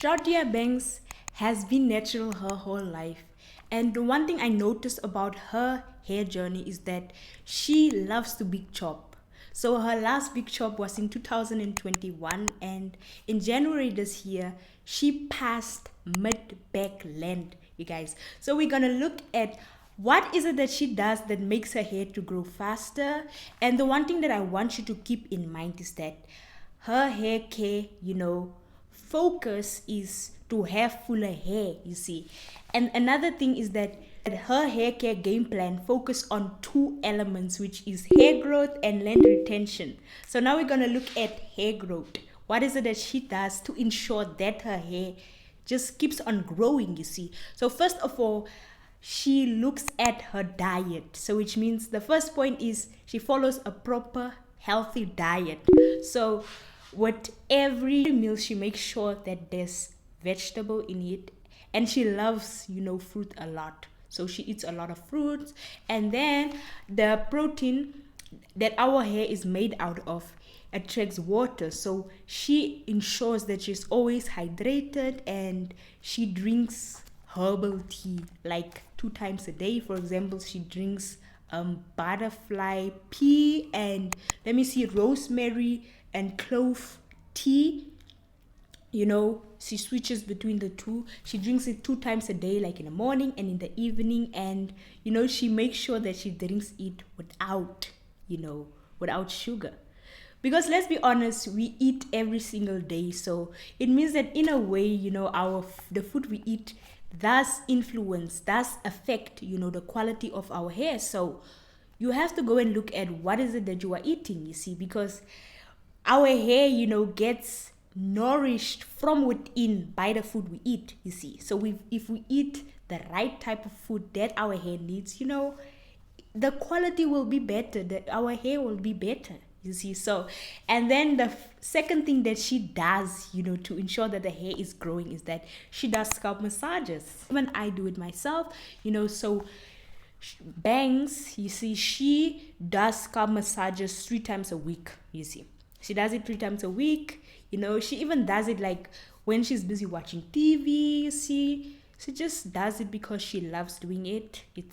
Sharatia Banks has been natural her whole life. And the one thing I noticed about her hair journey is that she loves to big chop. So her last big chop was in 2021, and in January this year, she passed mid back length, you guys. So we're gonna look at what is it that she does that makes her hair to grow faster. And the one thing that I want you to keep in mind is that her hair care, focus is to have fuller hair, you see. And another thing is that her hair care game plan focus on two elements, which is hair growth and length retention. So now we're going to look at hair growth. What is it that she does to ensure that her hair just keeps on growing, you see. So first of all, she looks at her diet. So which means the first point is she follows a proper healthy diet. So with every meal she makes sure that there's vegetable in it, and she loves fruit a lot, so she eats a lot of fruits. And then the protein that our hair is made out of attracts water, so she ensures that she's always hydrated, and she drinks herbal tea like 2 times a day. For example, she drinks butterfly pea and rosemary and clove tea. She switches between the two. She drinks it 2 times a day, like in the morning and in the evening. And she makes sure that she drinks it without sugar, because let's be honest, we eat every single day. So it means that in a way, the food we eat does affect the quality of our hair. So you have to go and look at what is it that you are eating, you see, because our hair gets nourished from within by the food we eat, you see. So if we eat the right type of food that our hair needs, the quality will be better, that our hair will be better, you see. So, and then the second thing that she does to ensure that the hair is growing is that she does scalp massages. Even I do it myself, so Banks, you see, she does scalp massages 3 times a week, you see. She does it 3 times a week. She even does it like when she's busy watching TV, you see. She just does it because she loves doing it. It,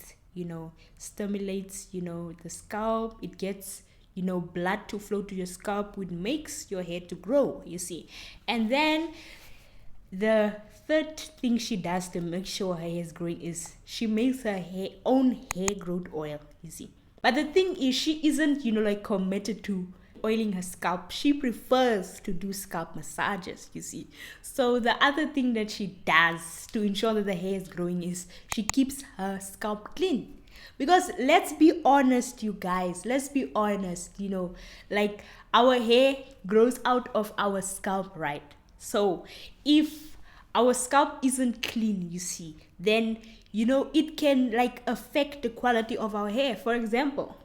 stimulates, the scalp. It gets, blood to flow to your scalp, which makes your hair to grow, you see. And then the third thing she does to make sure her hair is growing is she makes her own hair growth oil, you see. But the thing is, she isn't, committed to oiling her scalp. She prefers to do scalp massages, you see. So the other thing that she does to ensure that the hair is growing is she keeps her scalp clean. Because let's be honest, you guys, like our hair grows out of our scalp, right? So if our scalp isn't clean, you see, then it can like affect the quality of our hair. For example,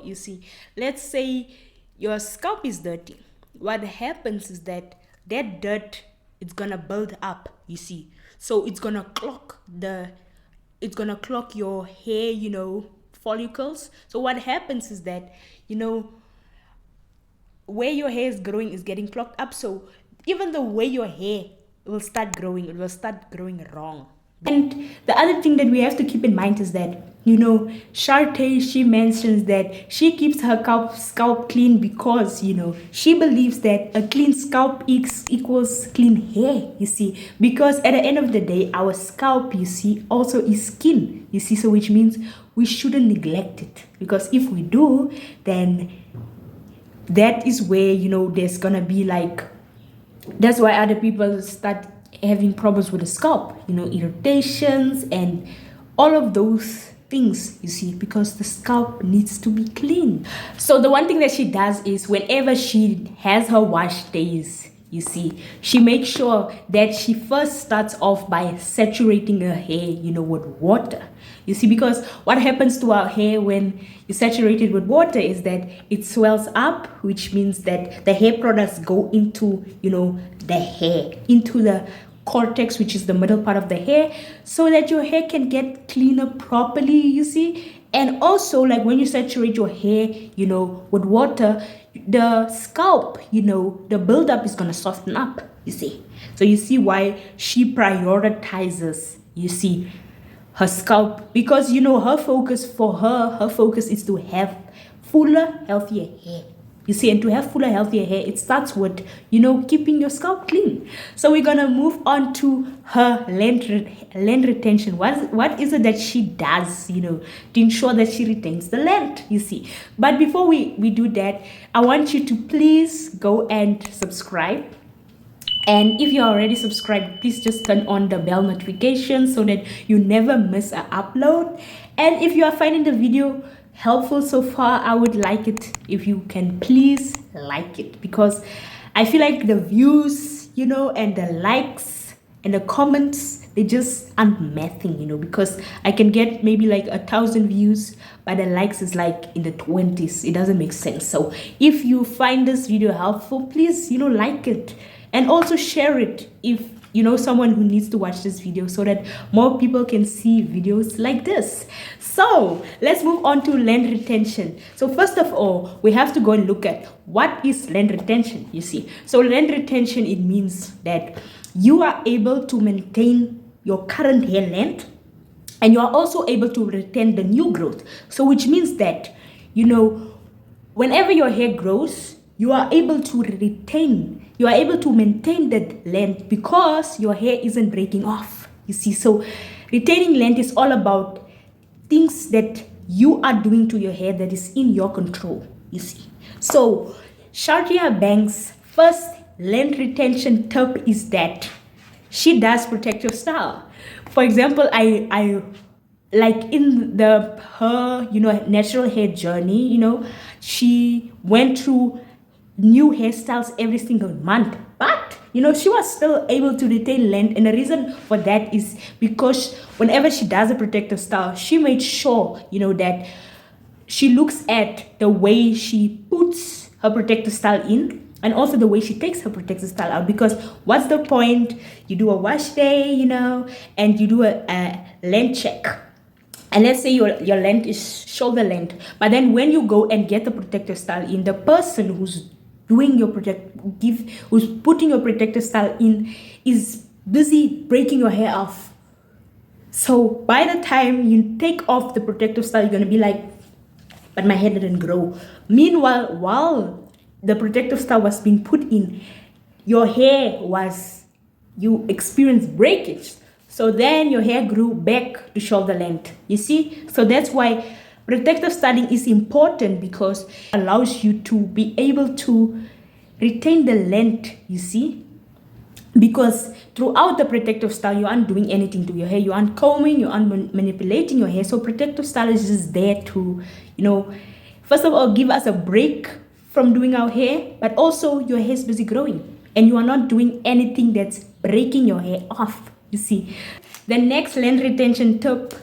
you see, let's say your scalp is dirty. What happens is that dirt, it's gonna build up, you see. So it's gonna clog your hair, follicles. So what happens is that, where your hair is growing is getting clogged up. So even the way your hair will start growing, it will start growing wrong. And the other thing that we have to keep in mind is that, Sharte, she mentions that she keeps her scalp clean because, she believes that a clean scalp equals clean hair, you see. Because at the end of the day, our scalp, you see, also is skin, you see. So which means we shouldn't neglect it. Because if we do, then that is where, there's gonna be like, that's why other people start having problems with the scalp, irritations and all of those things, you see, because the scalp needs to be clean. So the one thing that she does is whenever she has her wash days, you see, she makes sure that she first starts off by saturating her hair, with water. You see, because what happens to our hair when you saturate it with water is that it swells up, which means that the hair products go into, the hair, into the cortex, which is the middle part of the hair, so that your hair can get cleaner properly, you see. And also, like when you saturate your hair, with water, the scalp, the buildup is going to soften up, you see. So you see why she prioritizes, you see, her scalp, because her focus is to have fuller, healthier hair. You see, and to have fuller, healthier hair, it starts with, keeping your scalp clean. So we're gonna move on to her length retention. What is it that she does, to ensure that she retains the length, you see. But before we do that, I want you to please go and subscribe. And if you're already subscribed, please just turn on the bell notification so that you never miss an upload. And if you are finding the video helpful so far, I would like it if you can please like it, because I feel like the views, and the likes and the comments, they just aren't mathing, because I can get maybe like 1,000 views, but the likes is like in the 20s. It doesn't make sense. So if you find this video helpful, please, like it. And also share it if you know someone who needs to watch this video, so that more people can see videos like this. So let's move on to length retention. So first of all, we have to go and look at what is length retention, you see. So length retention, it means that you are able to maintain your current hair length, and you are also able to retain the new growth. So which means that, whenever your hair grows, you are able to maintain that length, because your hair isn't breaking off, you see. So retaining length is all about things that you are doing to your hair that is in your control, you see. So Sharatia Banks' first length retention tip is that she does protective style. For example, I like in her natural hair journey, she went through new hairstyles every single month, but she was still able to retain length. And the reason for that is because whenever she does a protective style, she made sure that she looks at the way she puts her protective style in, and also the way she takes her protective style out. Because what's the point? You do a wash day, and you do a length check, and let's say your length is shoulder length, but then when you go and get the protective style in, the person who's doing your who's putting your protective style in is busy breaking your hair off. So by the time you take off the protective style, you're gonna be like, but my hair didn't grow. Meanwhile, while the protective style was being put in, you experienced breakage. So then your hair grew back to shoulder length, you see. So that's why protective styling is important, because it allows you to be able to retain the length, you see. Because throughout the protective style, you aren't doing anything to your hair. You aren't combing, you aren't manipulating your hair. So protective style is just there to, first of all, give us a break from doing our hair, but also your hair is busy growing, and you are not doing anything that's breaking your hair off, you see. The next length retention tip,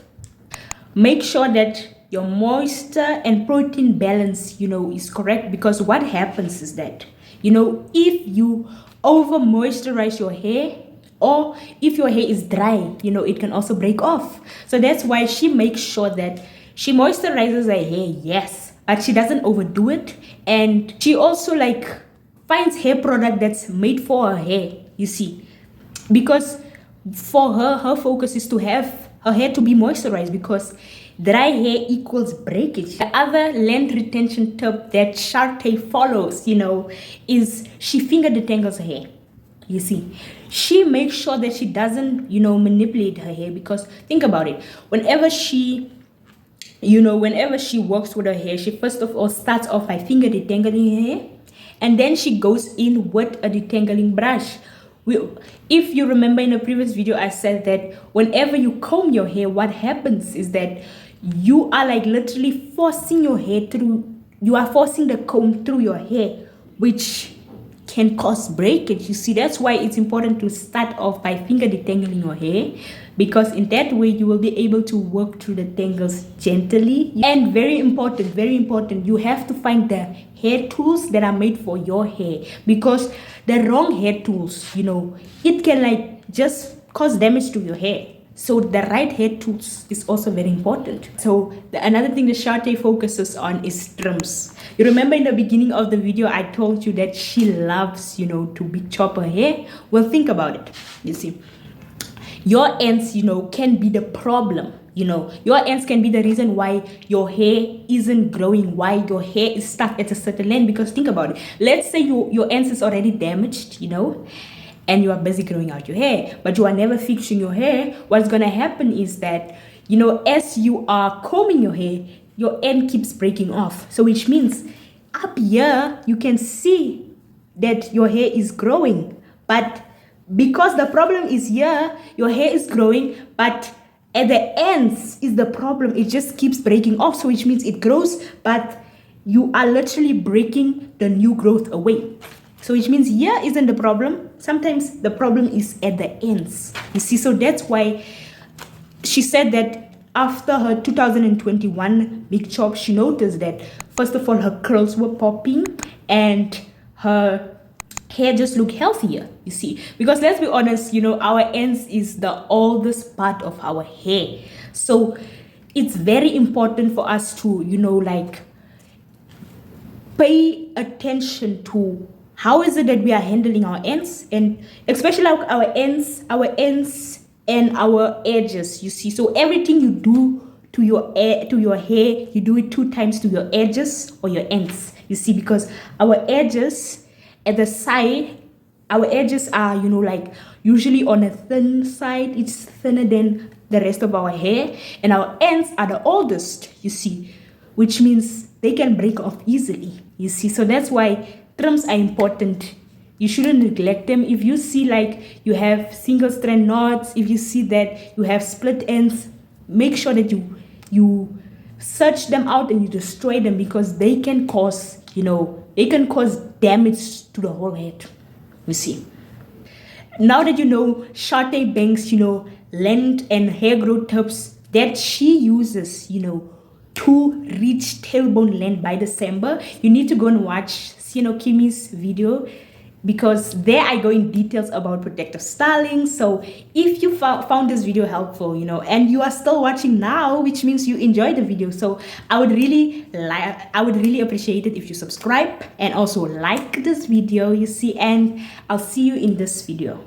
make sure that your moisture and protein balance, is correct. Because what happens is that, if you over moisturize your hair, or if your hair is dry, it can also break off. So that's why she makes sure that she moisturizes her hair, yes, but she doesn't overdo it. And she also finds hair product that's made for her hair, you see. Because for her focus is to have her hair to be moisturized, because dry hair equals breakage. The other length retention tip that Sharatia follows, is she finger detangles her hair, you see. She makes sure that she doesn't, manipulate her hair. Because think about it, whenever she works with her hair, she first of all starts off by finger detangling her hair, and then she goes in with a detangling brush. If you remember in a previous video, I said that whenever you comb your hair, what happens is that you are literally forcing your hair through, you are forcing the comb through your hair, which can cause breakage, you see. That's why it's important to start off by finger detangling your hair, because in that way you will be able to work through the tangles gently. And very important, you have to find the hair tools that are made for your hair, because the wrong hair tools, it can just cause damage to your hair. So the right hair tools is also very important. So another thing the Sharatia focuses on is trims. You remember in the beginning of the video, I told you that she loves, to big chop her hair. Well, think about it. You see, your ends, can be the problem. Your ends can be the reason why your hair isn't growing, why your hair is stuck at a certain length. Because think about it. Let's say your ends is already damaged, and you are busy growing out your hair, but you are never fixing your hair. What's gonna happen is that, as you are combing your hair, your end keeps breaking off. So which means up here, you can see that your hair is growing, but because the problem is here, your hair is growing, but at the ends is the problem. It just keeps breaking off. So which means it grows, but you are literally breaking the new growth away. So which means here isn't the problem. Sometimes the problem is at the ends. You see, so that's why she said that after her 2021 big chop, she noticed that first of all, her curls were popping and her hair just looked healthier, you see. Because let's be honest, our ends is the oldest part of our hair. So it's very important for us to, pay attention to how is it that we are handling our ends, and especially like our ends and our edges, you see. So everything you do to your hair, you do it 2 times to your edges or your ends, you see, because our edges at the side, our edges are, usually on a thin side. It's thinner than the rest of our hair, and our ends are the oldest, you see, which means they can break off easily, you see. So that's why trims are important. You shouldn't neglect them. If you see like you have single strand knots, if you see that you have split ends, make sure that you search them out and you destroy them, because they can cause, damage to the whole head, you see. Now that you know Sharatia Banks, length and hair growth tips that she uses, to reach tailbone length by December, you need to go and watch Kimi's video, because there I go in details about protective styling. So if you found this video helpful, and you are still watching now, which means you enjoyed the video, so I would really appreciate it if you subscribe and also like this video, you see, and I'll see you in this video.